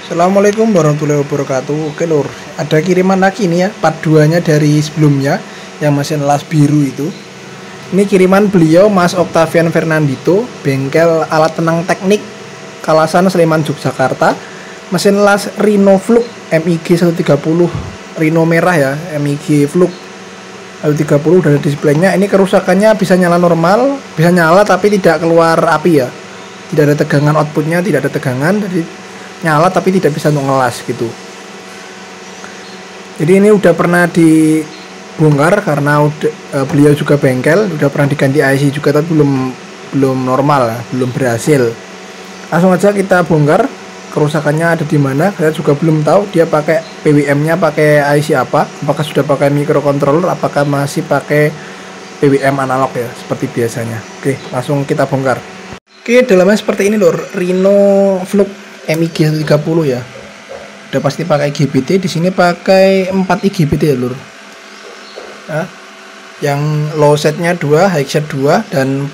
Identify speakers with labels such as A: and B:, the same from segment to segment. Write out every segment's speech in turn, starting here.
A: Assalamualaikum warahmatullahi wabarakatuh. Oke lur, ada kiriman lagi nih ya, part 2 nya dari sebelumnya yang mesin las biru itu. Ini kiriman beliau Mas Octavian Fernandito, bengkel alat tenang teknik Kalasan Sleman Yogyakarta. Mesin las Rhino Flux MIG 130 Rhino merah ya, MIG Flux 130 dari displaynya. Ini kerusakannya bisa nyala normal, bisa nyala tapi tidak keluar api ya. Tidak ada tegangan outputnya, tidak ada tegangan, jadi nyala tapi tidak bisa untuk ngelas gitu. Jadi ini udah pernah dibongkar karena beliau juga bengkel, udah pernah diganti IC juga tapi belum normal, belum berhasil. Langsung aja kita bongkar kerusakannya ada di mana. Saya juga belum tahu dia pakai PWM-nya pakai IC apa, apakah sudah pakai microcontroller, apakah masih pakai PWM analog ya seperti biasanya. Oke, langsung kita bongkar. Oke, dalamnya seperti ini lur, Rhino Flux MIG 130 ya. Udah pasti pakai IGBT, di sini pakai 4 IGBT ya lur. Nah, yang low setnya 2, high set 2 dan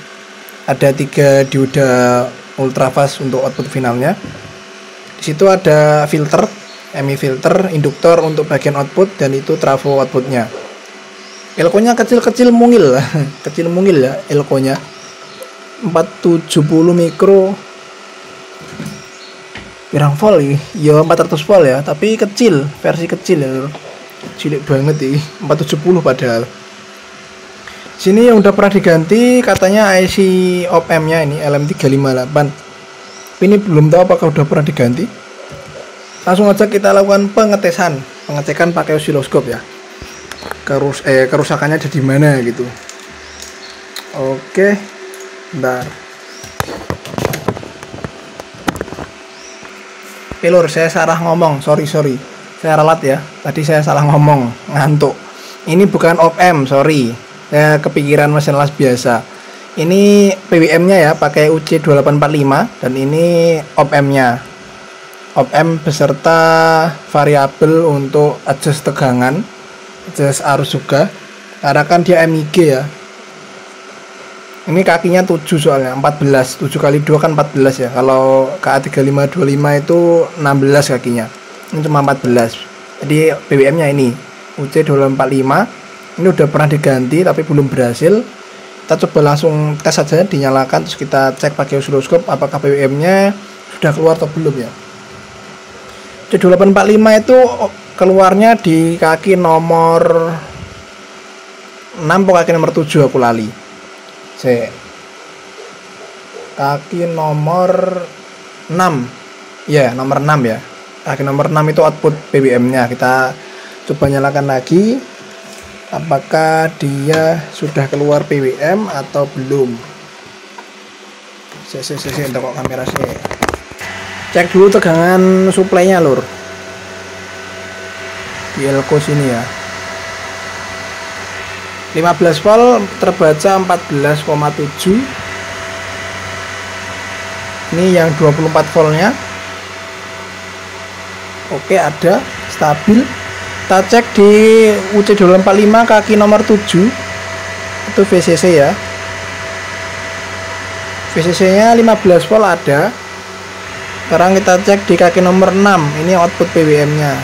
A: ada 3 dioda ultrafast untuk output finalnya. Di situ ada filter, MI filter, induktor untuk bagian output dan itu trafo outputnya. Elko-nya kecil-kecil mungil lah, kecil mungil ya elko-nya. 470 mikro pirang volt ini ya 400 volt ya, tapi kecil, versi kecil ya lur. Cilik banget ini 470 padahal. Sini yang udah pernah diganti katanya IC op-amp nya ini LM358, tapi ini belum tahu apakah udah pernah diganti. Langsung aja kita lakukan pengecekan pakai osiloskop ya, kerusakannya ada di mana gitu. Oke, bentar. Lur, saya salah ngomong, sorry saya ralat ya, tadi saya salah ngomong, ngantuk. Ini bukan op-amp, sorry, saya kepikiran mesin las biasa. Ini PWM nya ya, pakai UC2845 dan ini op-amp nya, op-amp beserta variabel untuk adjust tegangan, adjust arus juga, karena kan dia MIG ya. Ini kakinya 7 soalnya, 14, 7 kali 2 kan 14 ya. Kalau KA3525 itu 16 kakinya, ini cuma 14. Jadi BBM nya ini UC245 ini udah pernah diganti tapi belum berhasil. Kita coba langsung tes saja, dinyalakan terus kita cek pakai osiloskop apakah BBM nya sudah keluar atau belum ya. UC2845 itu keluarnya di kaki nomor 6 atau kaki nomor 7 aku lali. Kaki nomor 6 ya, nomor 6 ya, kaki nomor 6 itu output PWM nya. Kita coba nyalakan lagi apakah dia sudah keluar PWM atau belum. Untuk kok kamera sih, cek dulu tegangan suplainya lur di elko sini ya. 15 volt terbaca 14,7. Ini yang 24 voltnya. Oke, ada stabil. Kita cek di UC245 kaki nomor 7 itu VCC ya. VCC nya 15 volt ada. Sekarang kita cek di kaki nomor 6, ini output PWM nya.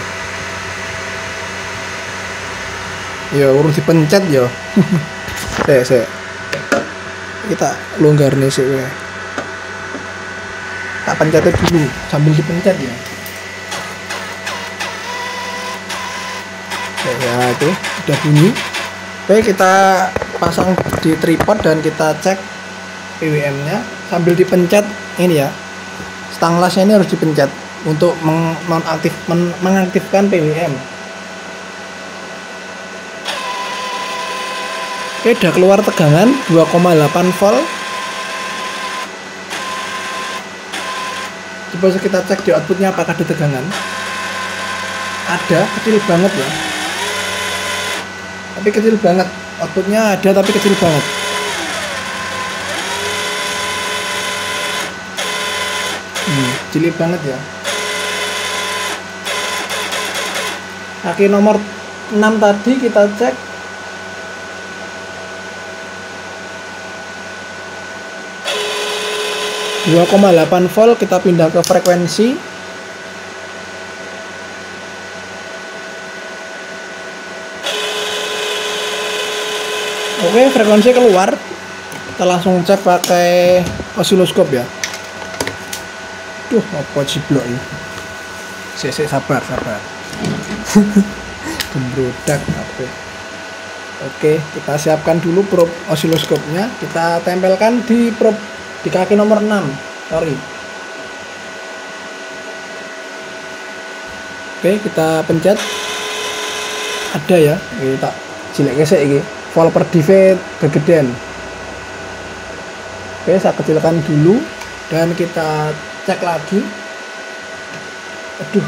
A: Ya urus dipencet ya. saya kita longgar nih sih, tak pencetnya dulu sambil dipencet ya. Ya itu udah bunyi. Oke, kita pasang di tripod dan kita cek PWM nya sambil dipencet ini ya. Stang lasnya ini harus dipencet untuk mengaktifkan PWM. Oke, udah keluar tegangan 2,8 volt. Coba kita cek di outputnya apakah ada tegangan. Ada, kecil banget ya. Tapi kecil banget. Outputnya ada tapi kecil banget. Cilik banget ya. Kaki nomor 6 tadi kita cek 2,8 volt. Kita pindah ke frekuensi Oke, frekuensi keluar. Kita langsung cek pakai osiloskop ya. Duh, apa ciblok ini? Sabar. Gembrodak apa? Oke, kita siapkan dulu probe osiloskopnya. Kita tempelkan di probe di kaki nomor 6. Sorry. Oke, kita pencet. Ada ya, ini tak cilik gesek ini. Volt per div kegedean. Oke, saya kecilkan dulu dan kita cek lagi. Aduh.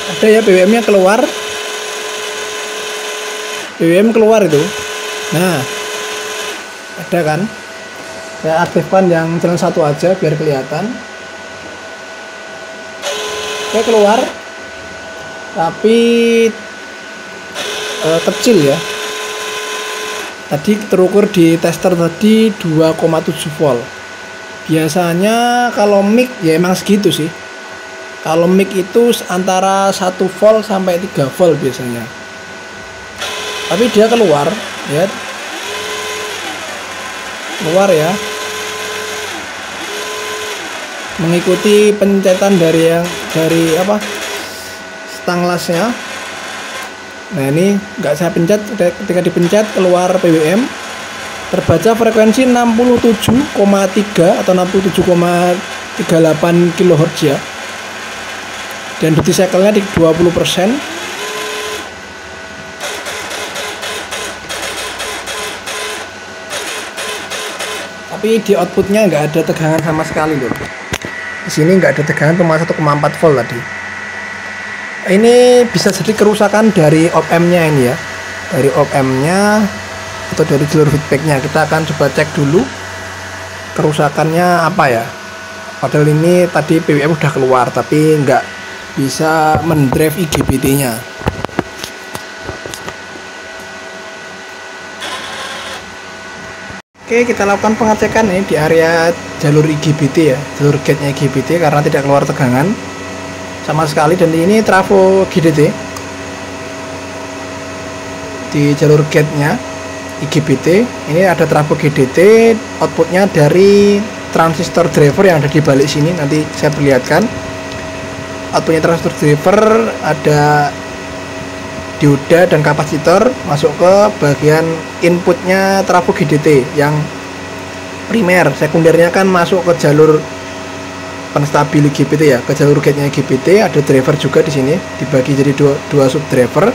A: Ada ya, BWM-nya keluar. BWM keluar itu. Nah, ada kan? Saya aktifkan yang channel 1 aja biar kelihatan. Oke, keluar. Tapi kecil ya. Tadi terukur di tester tadi 2,7 volt. Biasanya kalau mic ya emang segitu sih. Kalau mic itu antara 1 volt sampai 3 volt biasanya. Tapi dia keluar ya. Keluar ya. Mengikuti pencetan dari stang lasnya. Nah, ini nggak saya pencet, ketika dipencet keluar PWM, terbaca frekuensi 67,3 atau 67,38 kHz ya. Dan duty cycle-nya di 20%. Tapi di outputnya nggak ada tegangan sama sekali loh. Di sini nggak ada tegangan, cuma 1,4 volt tadi. Ini bisa jadi kerusakan dari op-amp-nya ini ya, dari op-amp-nya atau dari jalur feedback-nya. Kita akan coba cek dulu kerusakannya apa ya. Padahal ini tadi PWM udah keluar tapi nggak bisa mendrive IGBT-nya. Oke, kita lakukan pengecekan ini di area jalur IGBT ya, jalur gate-nya IGBT karena tidak keluar tegangan sama sekali. Dan ini trafo GDT di jalur gate-nya IGBT. Ini ada trafo GDT, outputnya dari transistor driver yang ada di balik sini. Nanti saya perlihatkan outputnya transistor driver, ada dioda dan kapasitor masuk ke bagian inputnya trafo GDT yang primer. Sekundernya kan masuk ke jalur penstabil IGBT ya, ke jalur gate-nya IGBT. Ada driver juga di sini, dibagi jadi dua sub driver.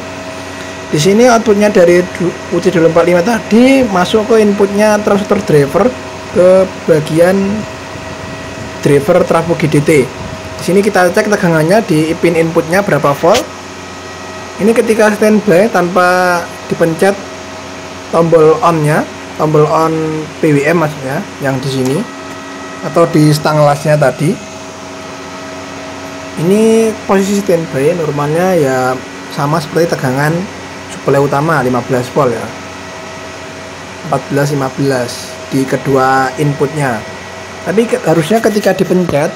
A: Di sini outputnya dari UC245 tadi masuk ke inputnya transistor driver ke bagian driver trafo GDT. Di sini kita cek tegangannya di pin inputnya berapa volt. Ini ketika standby tanpa dipencet tombol on-nya, tombol on PWM maksudnya yang di sini atau di stang lasnya tadi. Ini posisi standby normalnya ya sama seperti tegangan suplai utama 15 volt ya. 14-15 di kedua inputnya. Tapi harusnya ketika dipencet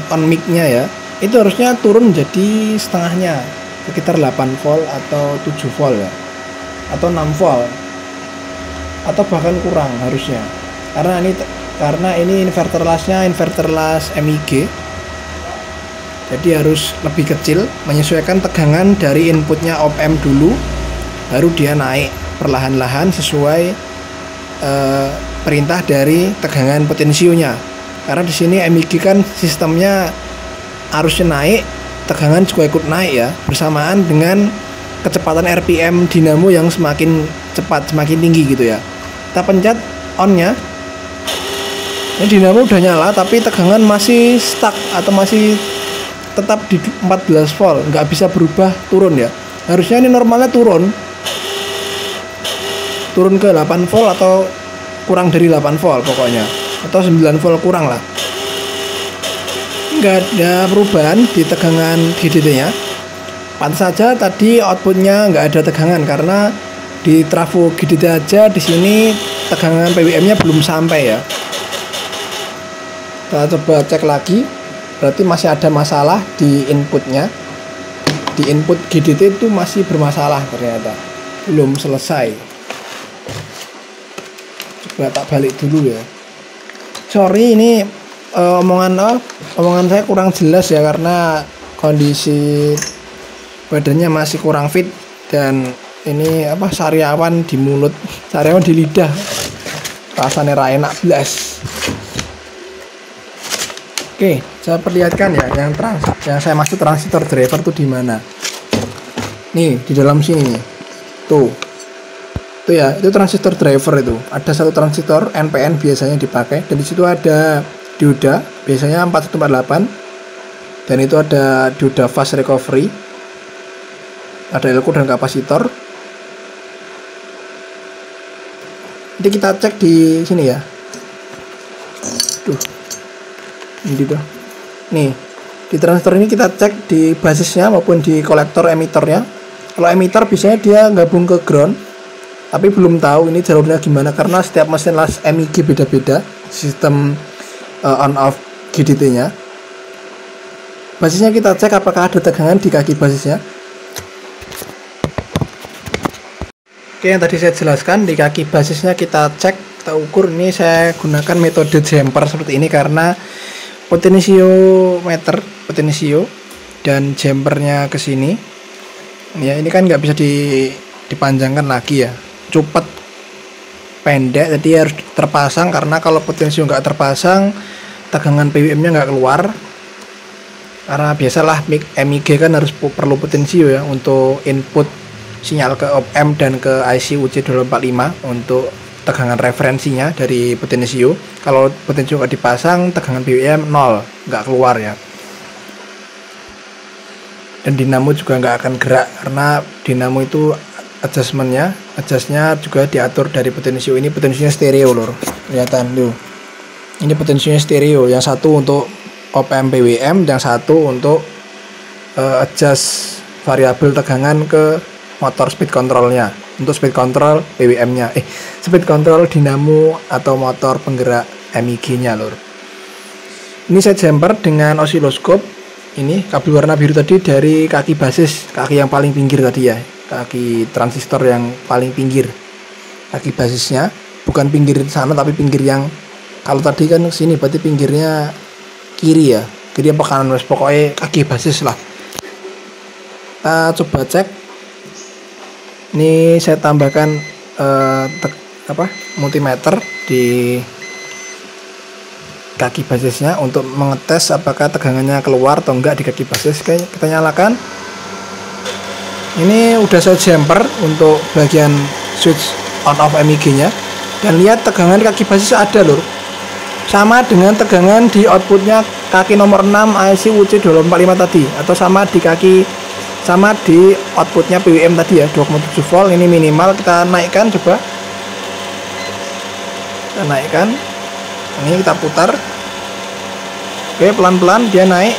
A: on mic-nya ya, itu harusnya turun jadi setengahnya, sekitar 8 volt atau 7 volt ya, atau 6 volt atau bahkan kurang harusnya, karena ini inverter lasnya inverter las MIG, jadi harus lebih kecil, menyesuaikan tegangan dari inputnya op-amp dulu, baru dia naik perlahan-lahan sesuai perintah dari tegangan potensionya. Karena di sini MIG kan sistemnya arusnya naik, tegangan juga ikut naik ya, bersamaan dengan kecepatan RPM dinamo yang semakin cepat, semakin tinggi gitu ya. Kita pencet on-nya, ini dinamo udah nyala tapi tegangan masih stuck atau masih tetap di 14 volt, nggak bisa berubah turun ya. Harusnya ini normalnya turun ke 8 volt atau kurang dari 8 volt pokoknya, atau 9 volt kurang lah. Nggak ada perubahan di tegangan GDT-nya. Pantas saja tadi outputnya nggak ada tegangan karena di trafo GDT aja di sini tegangan PWM-nya belum sampai ya. Kita coba cek lagi, berarti masih ada masalah di inputnya. di input GDT itu masih bermasalah ternyata, belum selesai. Coba tak balik dulu ya. Sorry ini omongan saya kurang jelas ya, karena kondisi badannya masih kurang fit, dan ini sariawan di mulut, sariawan di lidah, rasanya ra enak blas. Oke, saya perlihatkan ya yang saya maksud transistor driver tuh di mana. Nih di dalam sini nih. Tuh ya, itu transistor driver. Itu ada satu transistor NPN biasanya dipakai, dan di situ ada dioda biasanya 4148, dan itu ada dioda fast recovery, ada elko dan kapasitor. Nanti kita cek di sini ya. Ini tuh. Nih, di transistor ini kita cek di basisnya maupun di kolektor emitornya. Kalau emitor biasanya dia gabung ke ground, tapi belum tahu ini jalurnya gimana, karena setiap mesin las MIG beda-beda sistem on off GDT-nya. Basisnya kita cek apakah ada tegangan di kaki basisnya. Oke, yang tadi saya jelaskan, di kaki basisnya kita cek, kita ukur. Ini saya gunakan metode jumper seperti ini karena potentiometer, dan jumpernya ke sini. Ya, ini kan nggak bisa dipanjangkan lagi ya, cupet pendek, jadi harus terpasang, karena kalau potensio nggak terpasang, tegangan PWM-nya nggak keluar. Karena biasalah MIG kan harus perlu potensio ya untuk input sinyal ke op-amp dan ke IC UC245 untuk tegangan referensinya dari potensio. Kalau potensio nggak dipasang, tegangan PWM 0, nggak keluar ya. Dan dinamo juga nggak akan gerak, karena dinamo itu adjustnya juga diatur dari potensio. Ini potensionya stereo lor, kelihatan tuh. Ini potensionya stereo, yang satu untuk op-amp PWM, yang satu untuk adjust variabel tegangan ke motor speed controlnya. Untuk speed control PWM-nya, speed control dinamo atau motor penggerak MIG-nya lor. Ini saya jumper dengan osiloskop. Ini kabel warna biru tadi dari kaki basis, kaki yang paling pinggir tadi ya, kaki transistor yang paling pinggir, kaki basisnya, bukan pinggir sana tapi pinggir yang, kalau tadi kan sini berarti pinggirnya kiri ya, kiri apa kanan, pokoknya kaki basis lah. Kita coba cek. Ini saya tambahkan multimeter di kaki basisnya untuk mengetes apakah tegangannya keluar atau enggak di kaki basis. Oke, kita nyalakan. Ini udah saya jumper untuk bagian switch on off MIG nya, dan lihat tegangan di kaki basis ada lur, sama dengan tegangan di outputnya kaki nomor 6 IC UC245 tadi, atau sama di outputnya PWM tadi ya, 2,7 volt. Ini minimal, kita naikkan, coba kita naikkan. Ini kita putar. Oke, pelan-pelan dia naik.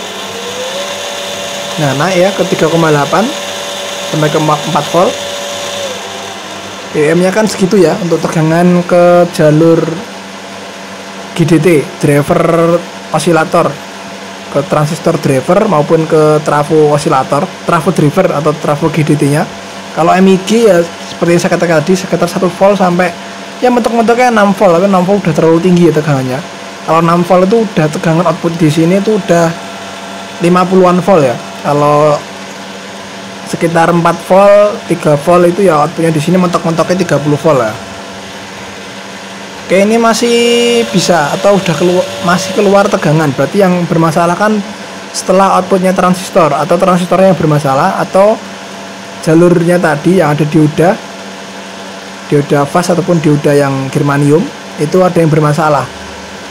A: Nah, naik ya ke 3,8 sampai ke 4 volt. PWM nya kan segitu ya untuk tegangan ke jalur GDT, driver osilator, ke transistor driver maupun ke trafo osilator, trafo driver atau trafo GDT-nya. Kalau MIG ya seperti saya katakan tadi, sekitar 1 volt sampai ya mentok-mentoknya 6 volt, tapi 6 volt udah terlalu tinggi ya tegangannya. Kalau 6 volt itu udah tegangan output di sini itu udah 50-an volt ya. Kalau sekitar 4 volt, 3 volt itu ya outputnya di sini mentok-mentoknya 30 volt ya. Oke, ini masih bisa atau udah masih keluar tegangan, berarti yang bermasalah kan setelah outputnya transistor, atau transistornya yang bermasalah, atau jalurnya tadi yang ada dioda fast ataupun dioda yang germanium itu ada yang bermasalah,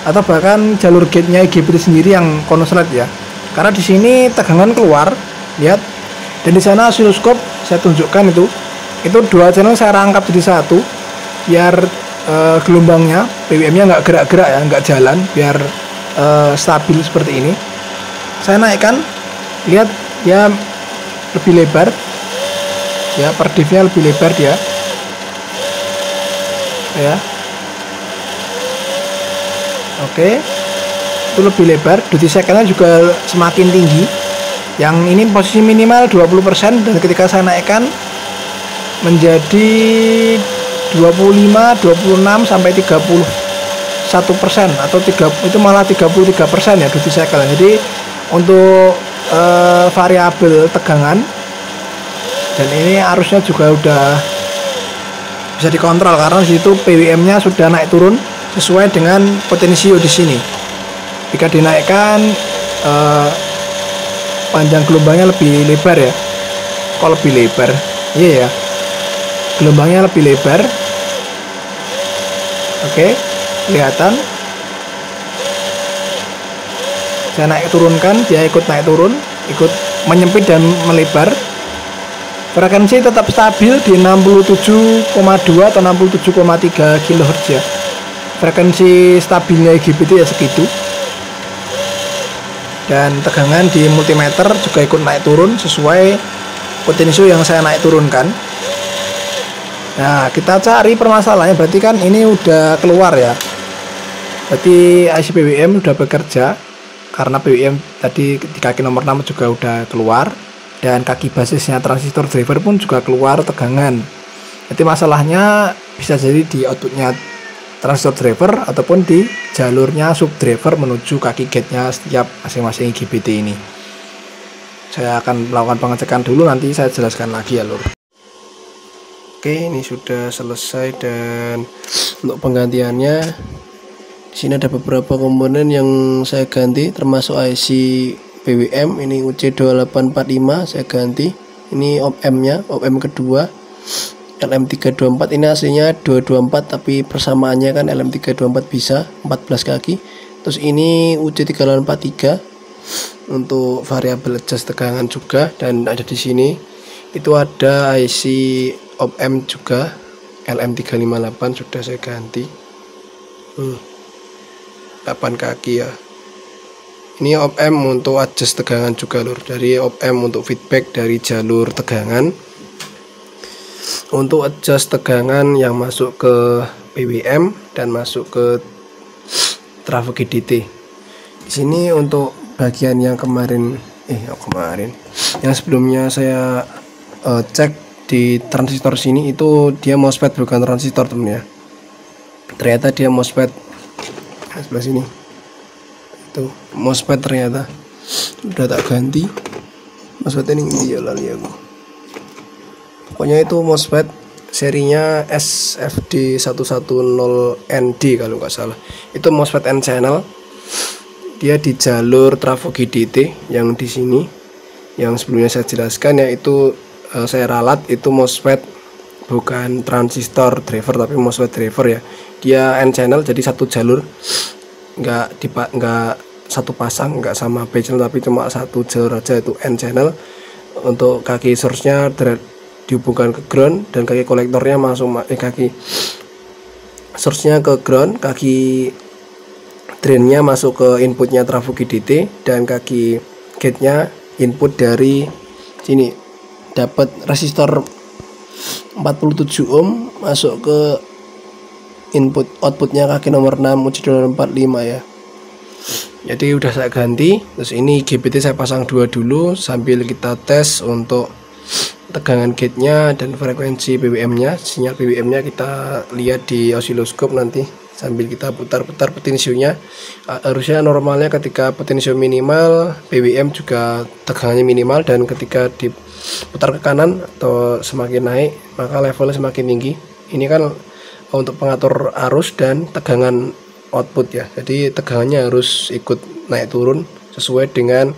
A: atau bahkan jalur gate-nya IGBT sendiri yang konslet ya. Karena di sini tegangan keluar, lihat, dan di sana osiloskop saya tunjukkan itu dua channel saya rangkap jadi satu biar gelombangnya PWM-nya nggak gerak-gerak ya, nggak jalan, biar stabil seperti ini. Saya naikkan, lihat ya lebih lebar ya, per div-nya lebih lebar dia ya. Oke, itu lebih lebar, duty cycle-nya juga semakin tinggi Yang ini posisi minimal 20%, dan ketika saya naikkan menjadi 25, 26 sampai 31% atau 3, itu malah 33% ya duty cycle. Jadi untuk variabel tegangan, dan ini arusnya juga udah bisa dikontrol karena situ PWM-nya sudah naik turun sesuai dengan potensio di sini. Jika dinaikkan panjang gelombangnya lebih lebar ya. Kok lebih lebar? Iya ya. Gelombangnya lebih lebar. Oke, kelihatan. Saya naik turunkan, dia ikut naik turun, ikut menyempit dan melebar. Frekuensi tetap stabil di 67,2 atau 67,3 kHz ya. Frekuensi stabilnya IGBT ya segitu. Dan tegangan di multimeter juga ikut naik turun sesuai potensio yang saya naik turunkan. Nah, kita cari permasalahannya, berarti kan ini udah keluar ya. Berarti IC PWM udah bekerja, karena PWM tadi di kaki nomor 6 juga udah keluar, dan kaki basisnya transistor driver pun juga keluar tegangan. Jadi masalahnya bisa jadi di outputnya transistor driver ataupun di jalurnya subdriver menuju kaki gate-nya setiap masing-masing IGBT ini. Saya akan melakukan pengecekan dulu, nanti saya jelaskan lagi ya lur. Oke, ini sudah selesai, dan untuk penggantiannya di sini ada beberapa komponen yang saya ganti, termasuk IC PWM. Ini UC2845 saya ganti. Ini op-amp-nya, op-amp kedua LM324. Ini aslinya 224 tapi persamaannya kan LM324 bisa 14 kaki. Terus ini UC3843 untuk variabel adjust tegangan juga, dan ada di sini itu ada IC op-amp juga LM358 sudah saya ganti. 8 kaki ya. Ini op-amp untuk adjust tegangan juga lur. Dari op-amp untuk feedback dari jalur tegangan, untuk adjust tegangan yang masuk ke PWM dan masuk ke trafo GDT. Di sini untuk bagian yang kemarin yang sebelumnya saya cek di transistor sini, itu dia MOSFET bukan transistor temen ya. Ternyata dia MOSFET. Sebelah sini itu MOSFET, ternyata udah tak ganti. MOSFET ini ya lali aku. Pokoknya itu MOSFET serinya SFD110ND kalau nggak salah. Itu MOSFET N channel. Dia di jalur trafo GDT yang di sini, yang sebelumnya saya jelaskan, yaitu saya ralat itu MOSFET bukan transistor driver tapi MOSFET driver ya. Dia N channel, jadi satu jalur, nggak satu pasang, nggak sama B channel tapi cuma satu jalur aja, itu N channel. Untuk kaki source nya dihubungkan ke ground, dan kaki kolektornya kaki source nya ke ground, kaki drainnya masuk ke inputnya trafo GDT, dan kaki gate nya input dari sini, dapat resistor 47 ohm masuk ke outputnya kaki nomor 6 UC245 ya. Jadi udah saya ganti. Terus ini IGBT saya pasang 2 dulu sambil kita tes untuk tegangan gate-nya dan frekuensi PWM-nya. Sinyal PWM-nya kita lihat di osiloskop nanti sambil kita putar-putar potensionya. Harusnya normalnya ketika potensio minimal, PWM juga tegangannya minimal, dan ketika diputar ke kanan atau semakin naik maka levelnya semakin tinggi. Ini kan untuk pengatur arus dan tegangan output ya. Jadi tegangannya harus ikut naik turun sesuai dengan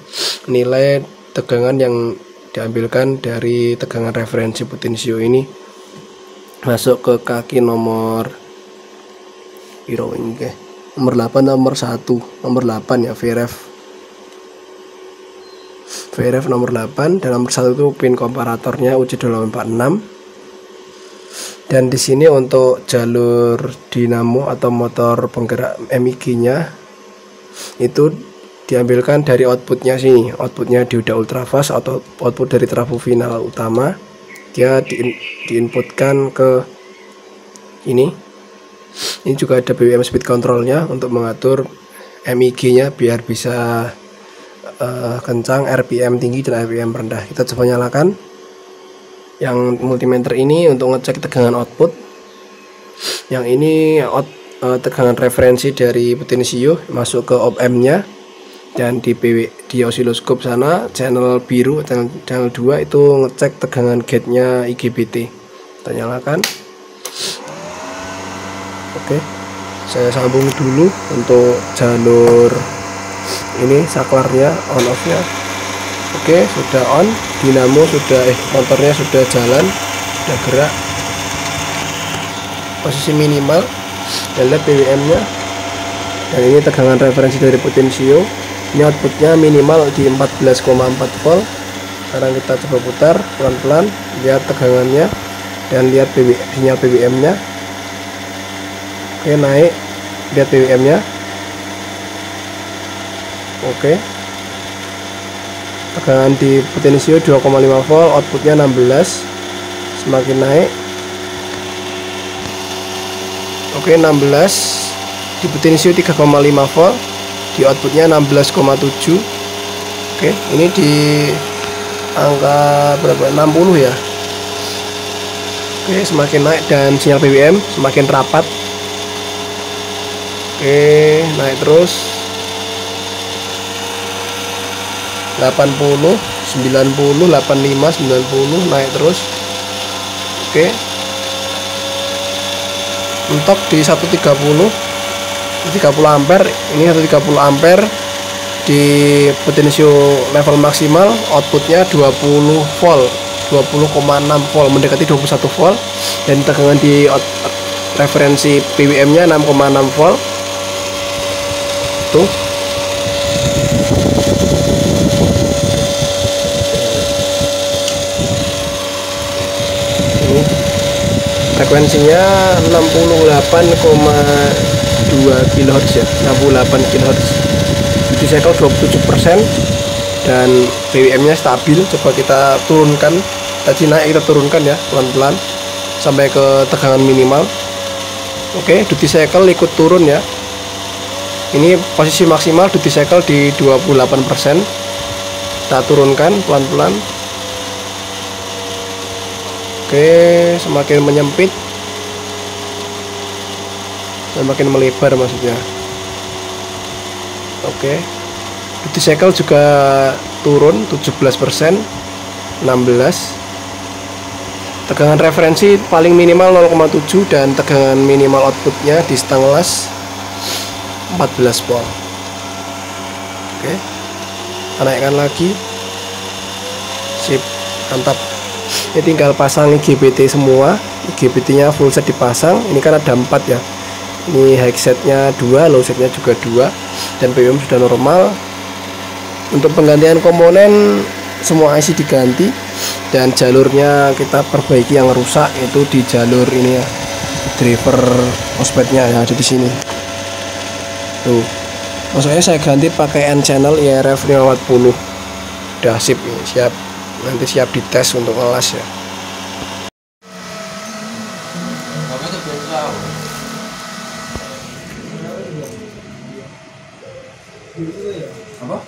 A: nilai tegangan yang diambilkan dari tegangan referensi potensio ini masuk ke kaki nomor nomor 8, nomor 1, nomor 8 ya, VRF nomor 8, dan nomor 1 itu pin komparatornya UC246. Dan di sini untuk jalur dinamo atau motor penggerak MIG-nya itu diambilkan dari outputnya sini. Outputnya dioda ultrafast atau output dari trafo final utama. Dia diinputkan ke ini. Ini juga ada BWM speed controlnya untuk mengatur MIG-nya biar bisa
B: kencang, RPM tinggi dan RPM rendah. Kita coba nyalakan yang multimeter ini untuk ngecek tegangan output. Yang ini tegangan referensi dari potensio masuk ke op amp nya, dan di osiloskop sana channel biru, channel 2 itu ngecek tegangan gate nya IGBT. Kita nyalakan. Oke, saya sambung dulu untuk jalur ini saklarnya, on off nya. Oke, sudah on, dinamo sudah motornya sudah jalan, sudah gerak. Posisi minimal, dan lihat PWM nya, dan ini tegangan referensi dari potensio. Ini outputnya minimal di 14,4 volt. Sekarang kita coba putar pelan-pelan, lihat tegangannya dan lihat sinyal PWM nya. Oke, naik, lihat PWM nya. Oke, tegangan di potensio 2,5 volt, outputnya 16, semakin naik. Oke, 16 di potensio 3,5 volt, di outputnya 16,7. Oke, ini di angka berapa, 60 ya. Oke, semakin naik dan sinyal PWM semakin rapat. Oke, naik terus 80, 90, 85, 90, naik terus. Oke, mentok di 130 ampere. Ini 130 ampere di potensio level maksimal, outputnya 20 volt, 20,6 volt, mendekati 21 volt, dan tegangan di referensi PWM nya 6,6 volt. Tuh, frekuensinya 68,2 kHz ya, 68 kHz. Duty cycle 27% dan PWM nya stabil. Coba kita turunkan, tadi naik, kita turunkan ya pelan-pelan sampai ke tegangan minimal. Oke, duty cycle ikut turun ya. Ini posisi maksimal duty cycle di 28%. Kita turunkan pelan-pelan. Oke, semakin menyempit, semakin melebar maksudnya. Oke, duty cycle juga turun 17%, 16. Tegangan referensi paling minimal 0,7 dan tegangan minimal outputnya di stainless 14 volt. Oke, kita naikkan lagi. Sip, mantap. Ini tinggal pasang IGBT semua. IGBT nya full set dipasang. Ini kan ada 4 ya. Ini high setnya 2, low setnya juga 2, dan PWM sudah normal. Untuk penggantian komponen semua IC diganti, dan jalurnya kita perbaiki yang rusak itu di jalur ini ya, driver MOSFET-nya yang ada di sini. Tuh, maksudnya saya ganti pakai N channel IRF 540. Udah sip nih, siap, nanti siap dites untuk ngelas ya. Apa?